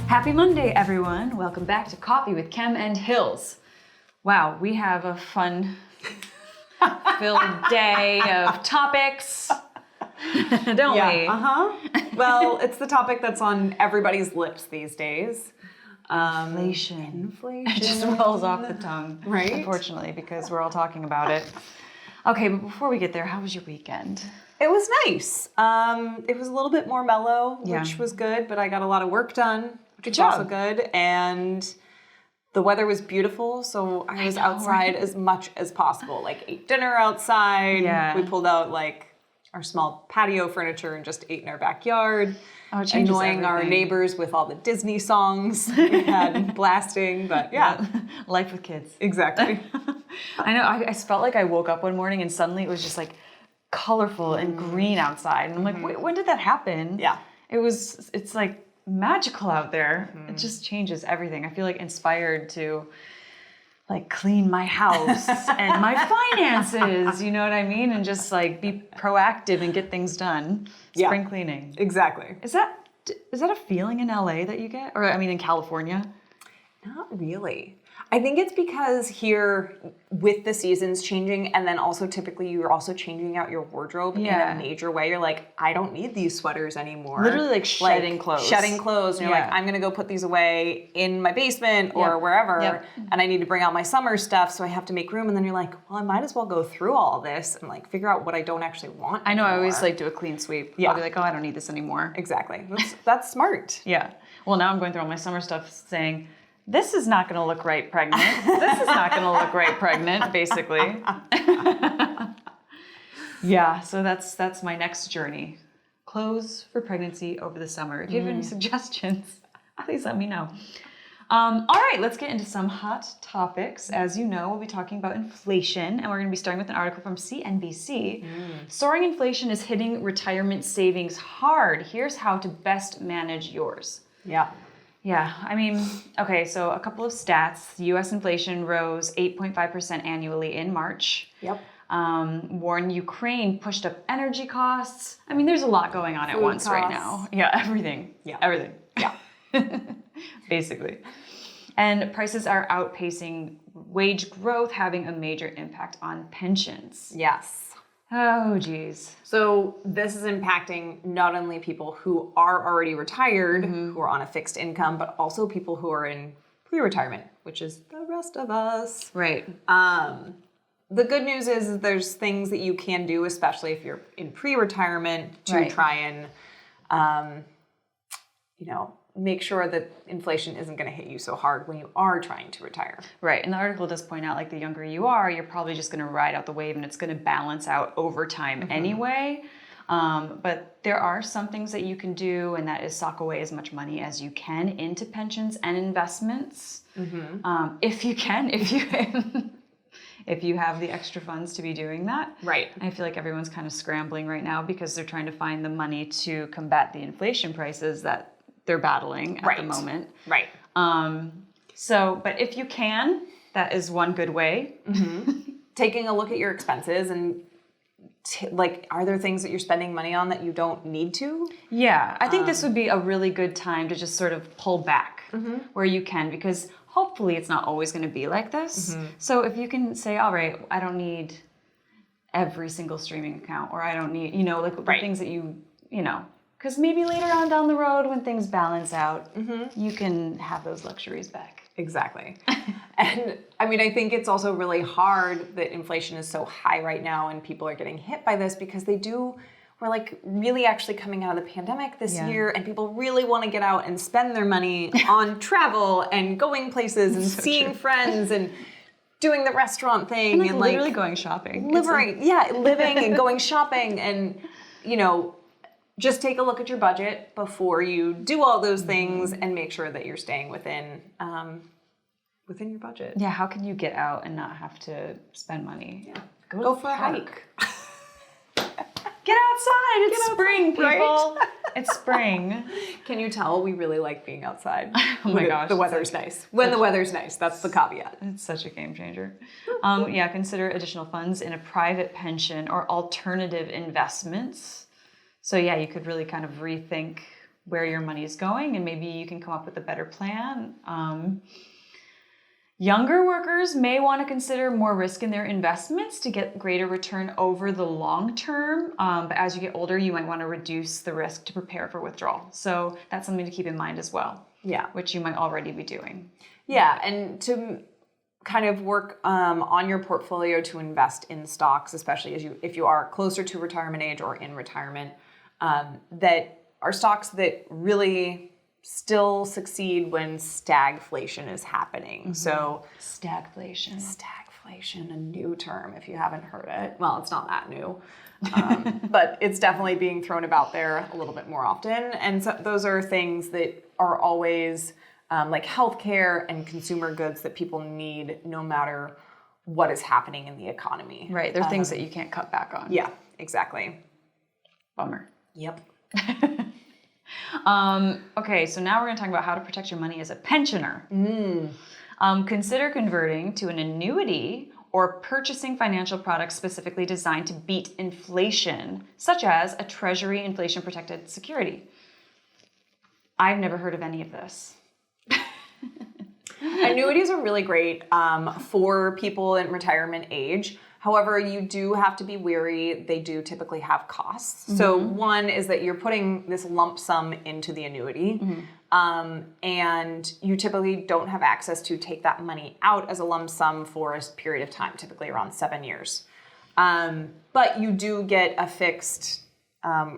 Happy Monday, everyone. Welcome back to Coffee with Kem and Hills. Wow, we have a fun-filled day of topics, don't we? Well, it's the topic that's on everybody's lips these days. Inflation. It just rolls off the tongue, right? Unfortunately, because we're all talking about it. Okay, but before we get there, how was your weekend? It was nice. It was a little bit more mellow, which was good, but I got a lot of work done, which was also good. And the weather was beautiful, so I was outside as much as possible. Like, ate dinner outside. Yeah. We pulled out, like, our small patio furniture and just ate in our backyard. Oh, it changes annoying everything. Our neighbors with all the Disney songs we had blasting, but yeah. Life with kids. Exactly. I know, I felt like I woke up one morning and suddenly it was just like colorful and green outside. And I'm like, wait, when did that happen? Yeah. It's like magical out there. It just changes everything. I feel like inspired to like clean my house and my finances, you know what I mean? And just like be proactive and get things done. Spring cleaning. Exactly. Is that a feeling in LA that you get? Or I mean in California? Not really. I think it's because here, with the seasons changing, and then also typically you're also changing out your wardrobe in a major way. You're like, I don't need these sweaters anymore. Literally like shedding clothes. Shedding clothes. And you're like, I'm going to go put these away in my basement or wherever. And I need to bring out my summer stuff, so I have to make room. And then you're like, well, I might as well go through all this and like figure out what I don't actually want I know, anymore. I always like do a clean sweep. I'll be like, oh, I don't need this anymore. Exactly. That's smart. Yeah. Well, now I'm going through all my summer stuff saying, this is not going to look right pregnant. This is not going to look right pregnant, basically. Yeah, so that's my next journey. Clothes for pregnancy over the summer. If you have any suggestions, please let me know. All right, let's get into some hot topics. As you know, we'll be talking about inflation, and we're going to be starting with an article from CNBC. Soaring inflation is hitting retirement savings hard. Here's how to best manage yours. Yeah, I mean, okay, so a couple of stats. U.S. inflation rose 8.5% annually in March. War in Ukraine pushed up energy costs. I mean, there's a lot going on at once right now. Yeah, everything. Everything. Basically. And prices are outpacing wage growth, having a major impact on pensions. Yes. Oh, geez. So this is impacting not only people who are already retired, who are on a fixed income, but also people who are in pre-retirement, which is the rest of us. Right. The good news is there's things that you can do, especially if you're in pre-retirement, to try and, make sure that inflation isn't going to hit you so hard when you are trying to retire. Right. And the article does point out, like, the younger you are, you're probably just going to ride out the wave and it's going to balance out over time anyway. But there are some things that you can do, and that is sock away as much money as you can into pensions and investments. If you can, if you have the extra funds to be doing that. Right. I feel like everyone's kind of scrambling right now because they're trying to find the money to combat the inflation prices that they're battling at the moment. Right. But if you can, that is one good way. Taking a look at your expenses and are there things that you're spending money on that you don't need to? Yeah, I think this would be a really good time to just sort of pull back where you can, because hopefully it's not always going to be like this. So if you can say, all right, I don't need every single streaming account, or I don't need, the things that you know, because maybe later on down the road when things balance out, you can have those luxuries back. Exactly. And I mean, I think it's also really hard that inflation is so high right now and people are getting hit by this because we're like really actually coming out of the pandemic this year, and people really want to get out and spend their money on travel and going places and seeing friends and doing the restaurant thing and literally going shopping. Living and going shopping, and just take a look at your budget before you do all those things and make sure that you're staying within your budget. Yeah, how can you get out and not have to spend money? Yeah. Go for a hike. Get outside. It's spring, people. Right? It's spring. Can you tell we really like being outside? Oh my gosh. The weather's nice. When the weather's nice, that's the caveat. It's such a game changer. Consider additional funds in a private pension or alternative investments. So yeah, you could really kind of rethink where your money is going, and maybe you can come up with a better plan. Younger workers may want to consider more risk in their investments to get greater return over the long term. But as you get older, you might want to reduce the risk to prepare for withdrawal. So that's something to keep in mind as well. Yeah. Which you might already be doing. Yeah. And to kind of work on your portfolio to invest in stocks, especially if you are closer to retirement age or in retirement, that are stocks that really still succeed when stagflation is happening. Mm-hmm. So stagflation, a new term if you haven't heard it. Well, it's not that new, but it's definitely being thrown about there a little bit more often. And so those are things that are always like healthcare and consumer goods that people need no matter what is happening in the economy. Right. They're things that you can't cut back on. Yeah, exactly. Bummer. Yep. Okay, so now we're going to talk about how to protect your money as a pensioner. Consider converting to an annuity or purchasing financial products specifically designed to beat inflation, such as a treasury inflation-protected security. I've never heard of any of this. Annuities are really great for people in retirement age. However, you do have to be wary. They do typically have costs. Mm-hmm. So one is that you're putting this lump sum into the annuity, and you typically don't have access to take that money out as a lump sum for a period of time, typically around 7 years. But you do get a fixed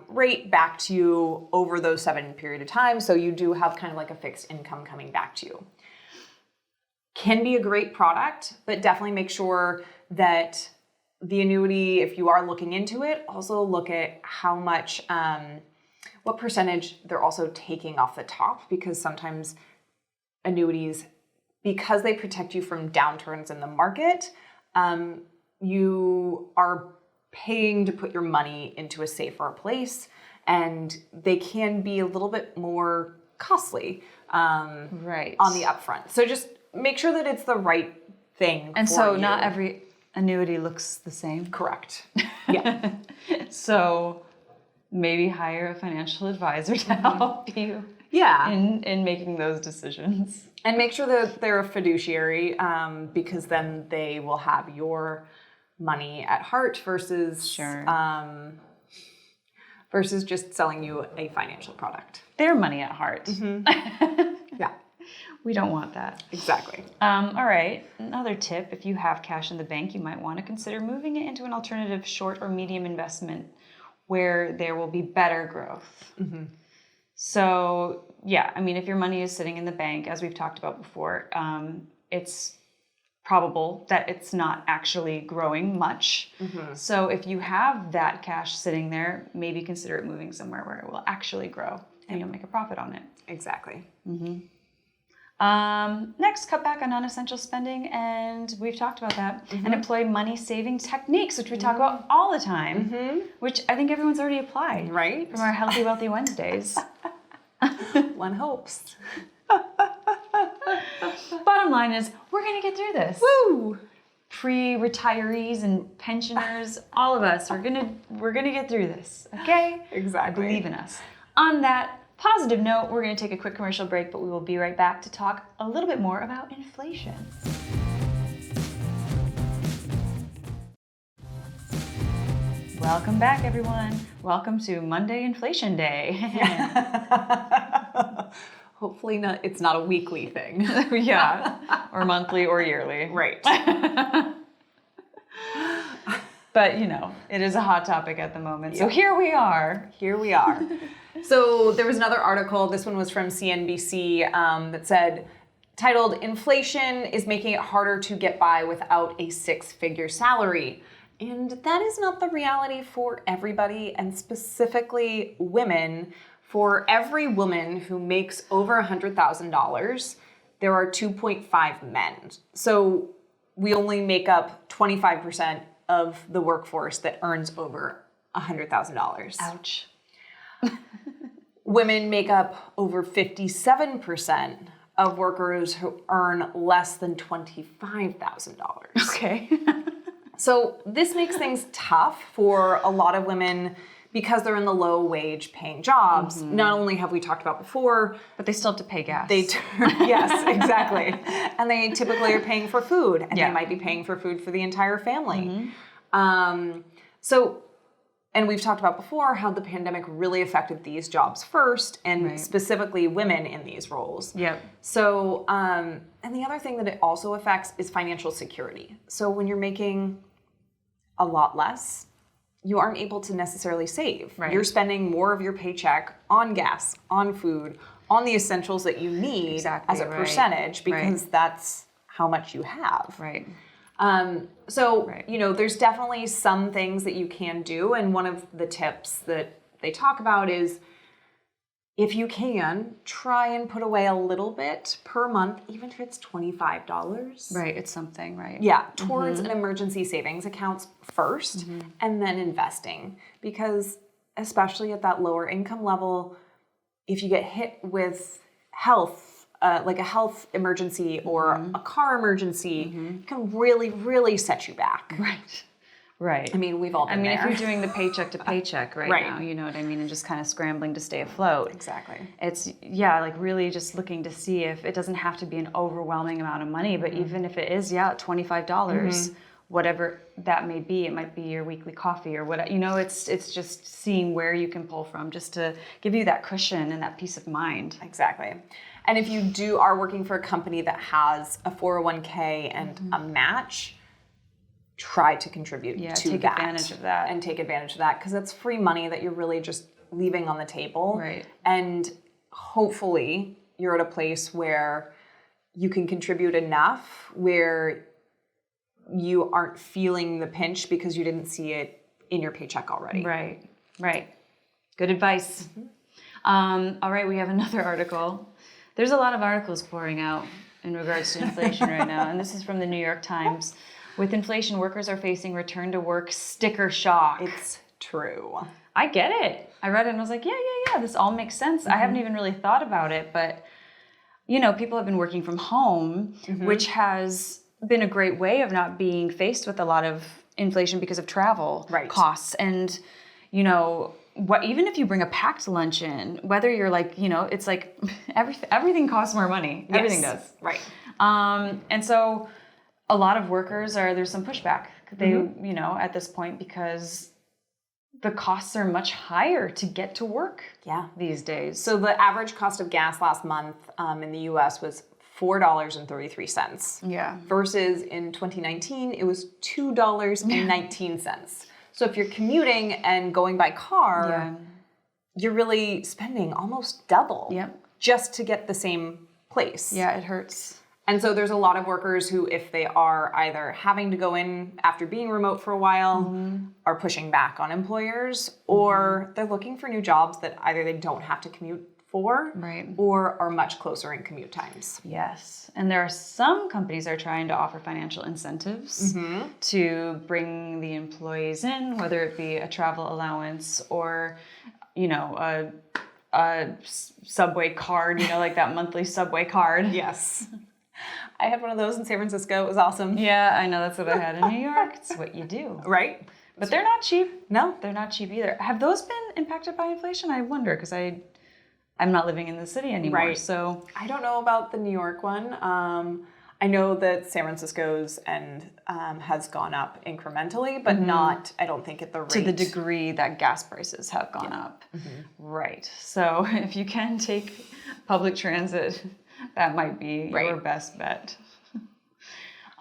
rate back to you over those 7 period of time. So you do have kind of like a fixed income coming back to you. Can be a great product, but definitely make sure that the annuity, if you are looking into it, also look at how much, what percentage they're also taking off the top, because sometimes annuities, because they protect you from downturns in the market, you are paying to put your money into a safer place, and they can be a little bit more costly right on the upfront. So just make sure that it's the right thing. And for so you. not every annuity looks the same. Correct. Yeah. So maybe hire a financial advisor to help you in making those decisions. And make sure that they're a fiduciary, because then they will have your money at heart versus versus just selling you a financial product. Their money at heart. Mm-hmm. Yeah. We don't want that. Exactly. All right. Another tip, if you have cash in the bank, you might want to consider moving it into an alternative short or medium investment where there will be better growth. Mm-hmm. So, yeah, I mean, if your money is sitting in the bank, as we've talked about before, it's probable that it's not actually growing much. Mm-hmm. So if you have that cash sitting there, maybe consider it moving somewhere where it will actually grow and you'll make a profit on it. Exactly. Mm-hmm. Next, cut back on non-essential spending, and we've talked about that, and employ money-saving techniques, which we talk about all the time, which I think everyone's already applied. Right. From our Healthy Wealthy Wednesdays. One hopes. Bottom line is, we're going to get through this. Woo! Pre-retirees and pensioners, all of us, we're gonna get through this, okay? Exactly. I believe in us. On that positive note, we're going to take a quick commercial break, but we will be right back to talk a little bit more about inflation. Welcome back, everyone. Welcome to Monday Inflation Day. Hopefully not. It's not a weekly thing. Yeah, or monthly or yearly. Right. But, you know, it is a hot topic at the moment. So here we are. Here we are. So there was another article, this one was from CNBC, that said, titled, "Inflation is making it harder to get by without a six-figure salary." And that is not the reality for everybody, and specifically women. For every woman who makes over $100,000, there are 2.5 men. So we only make up 25% of the workforce that earns over $100,000. Ouch. Women make up over 57% of workers who earn less than $25,000. Okay. So this makes things tough for a lot of women because they're in the low wage paying jobs, not only have we talked about before, But they still have to pay gas. yes, exactly. And they typically are paying for food, and they might be paying for food for the entire family. And we've talked about before how the pandemic really affected these jobs first, and specifically women in these roles. Yep. So, and the other thing that it also affects is financial security. So when you're making a lot less, you aren't able to necessarily save. Right. You're spending more of your paycheck on gas, on food, on the essentials that you need as a percentage, because that's how much you have. Right. There's definitely some things that you can do. And one of the tips that they talk about is, if you can, try and put away a little bit per month, even if it's $25. Right, it's something, right? Yeah, towards an emergency savings account first, and then investing. Because especially at that lower income level, if you get hit with health, like a health emergency or a car emergency, it can really, really set you back. Right. Right. I mean, we've all been there. if you're doing the paycheck to paycheck right now, you know what I mean, and just kind of scrambling to stay afloat. Exactly. It's, like really just looking to see if it doesn't have to be an overwhelming amount of money, but even if it is, $25, whatever that may be, it might be your weekly coffee or whatever, it's just seeing where you can pull from just to give you that cushion and that peace of mind. Exactly. And if you are working for a company that has a 401k and a match, try to contribute to take that. advantage of that. And take advantage of that, because that's free money that you're really just leaving on the table. Right. And hopefully you're at a place where you can contribute enough where you aren't feeling the pinch because you didn't see it in your paycheck already. Right. Right. Good advice. All right, we have another article. There's a lot of articles pouring out in regards to inflation right now, and this is from the New York Times. With inflation, workers are facing return to work sticker shock. It's true. I get it. I read it and I was like, yeah, this all makes sense. I haven't even really thought about it, but people have been working from home, which has been a great way of not being faced with a lot of inflation because of travel costs. And, even if you bring a packed lunch in, whether you're like, it's like everything costs more money. Yes. Everything does. Right. And so a lot of workers there's some pushback. They, at this point, because the costs are much higher to get to work these days. So the average cost of gas last month in the U.S. was $4.33. Yeah. Versus in 2019, it was $2.19. So if you're commuting and going by car, you're really spending almost double just to get the same place. Yeah, it hurts. And so there's a lot of workers who, if they are either having to go in after being remote for a while, are pushing back on employers, or they're looking for new jobs that either they don't have to commute for, or are much closer in commute times. Yes. And there are some companies that are trying to offer financial incentives to bring the employees in, whether it be a travel allowance or, a subway card, like that monthly subway card. Yes. I had one of those in San Francisco. It was awesome. Yeah, I know. That's what I had in New York. It's what you do. Right. But they're not cheap. No. They're not cheap either. Have those been impacted by inflation? I wonder, because I'm not living in the city anymore. Right. So I don't know about the New York one. I know that San Francisco's has gone up incrementally, but not, I don't think, at the rate. To the degree that gas prices have gone up. Right. So if you can take public transit, that might be your best bet.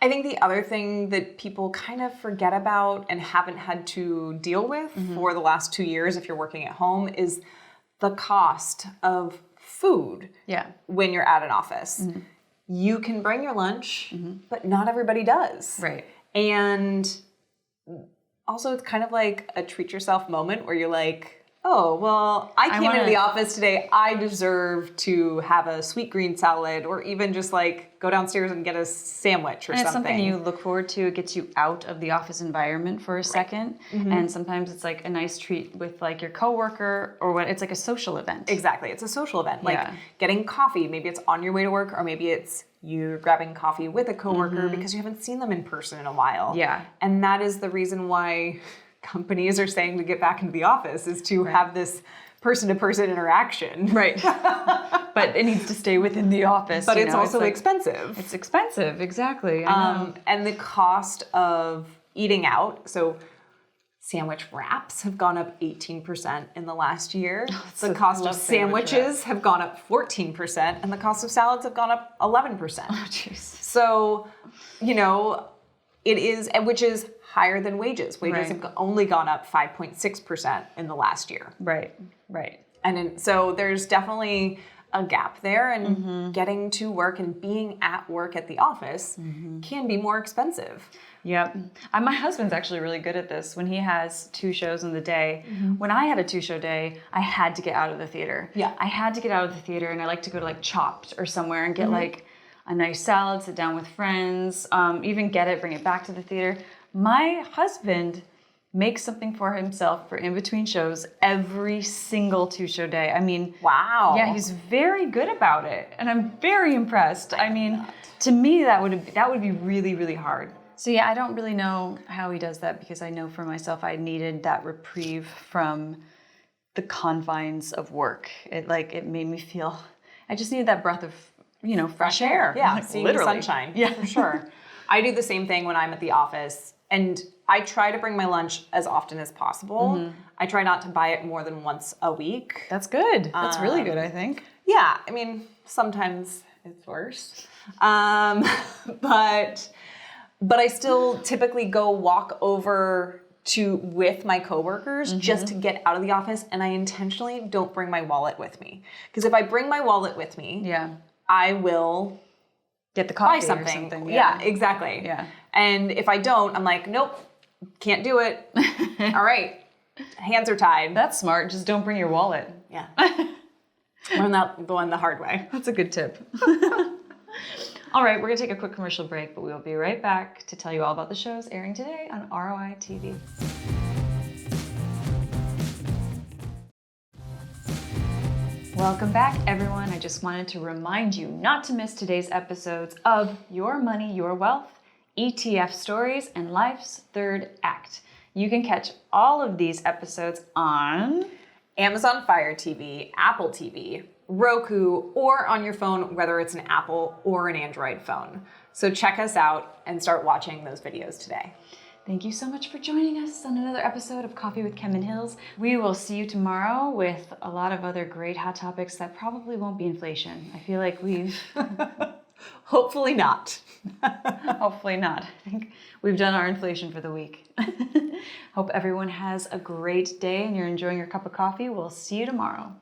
I think the other thing that people kind of forget about and haven't had to deal with for the last 2 years, if you're working at home, is the cost of food when you're at an office. You can bring your lunch, but not everybody does. Right. And also it's kind of like a treat yourself moment where you're like, oh, well, I came into the office today. I deserve to have a sweet green salad, or even just like go downstairs and get a sandwich or something. It's something you look forward to. It gets you out of the office environment for a second. And sometimes it's like a nice treat with like your coworker, or what, it's like a social event. Exactly. It's a social event. Like getting coffee. Maybe it's on your way to work, or maybe it's you're grabbing coffee with a coworker because you haven't seen them in person in a while. Yeah. And that is the reason why companies are saying to get back into the office is to have this person-to-person interaction. Right. But it needs to stay within the office. But it's also expensive. It's expensive, exactly. I know. And the cost of eating out, so sandwich wraps have gone up 18% in the last year. The cost of sandwiches have gone up 14%, and the cost of salads have gone up 11%. Oh, jeez. So, it is, which is higher than wages. Wages have only gone up 5.6% in the last year. Right. And so there's definitely a gap there, and getting to work and being at work at the office can be more expensive. Yep. My husband's actually really good at this. When he has 2 shows in the day, when I had a 2-show day, I had to get out of the theater. Yeah. I had to get out of the theater, and I like to go to like Chopped or somewhere and get like a nice salad, sit down with friends, even get it, bring it back to the theater. My husband makes something for himself for in between shows every single 2-show day. I mean, wow. Yeah, he's very good about it, and I'm very impressed. I mean, to me that would be really, really hard. So yeah, I don't really know how he does that, because I know for myself I needed that reprieve from the confines of work. It made me feel, I just needed that breath of, fresh air. Yeah, like, seeing literally. the sunshine. Yeah, for sure. I do the same thing when I'm at the office, and I try to bring my lunch as often as possible. I try not to buy it more than once a week. That's good. That's really good, I think. Yeah, I mean, sometimes it's worse. But I still typically go walk over with my coworkers just to get out of the office, and I intentionally don't bring my wallet with me. Because if I bring my wallet with me, I will get the coffee buy something. Or something. Yeah, exactly. Yeah. And if I don't, I'm like, nope, can't do it. All right, hands are tied. That's smart. Just don't bring your wallet. Yeah. Learn that one the hard way. That's a good tip. All right, we're going to take a quick commercial break, but we will be right back to tell you all about the shows airing today on ROI TV. Welcome back, everyone. I just wanted to remind you not to miss today's episodes of Your Money, Your Wealth, ETF Stories, and Life's Third Act. You can catch all of these episodes on Amazon Fire TV, Apple TV, Roku, or on your phone, whether it's an Apple or an Android phone. So check us out and start watching those videos today. Thank you so much for joining us on another episode of Coffee with Kim and Hills. We will see you tomorrow with a lot of other great hot topics that probably won't be inflation. I feel like we've... Hopefully not. Hopefully not. I think we've done our inflation for the week. Hope everyone has a great day and you're enjoying your cup of coffee. We'll see you tomorrow.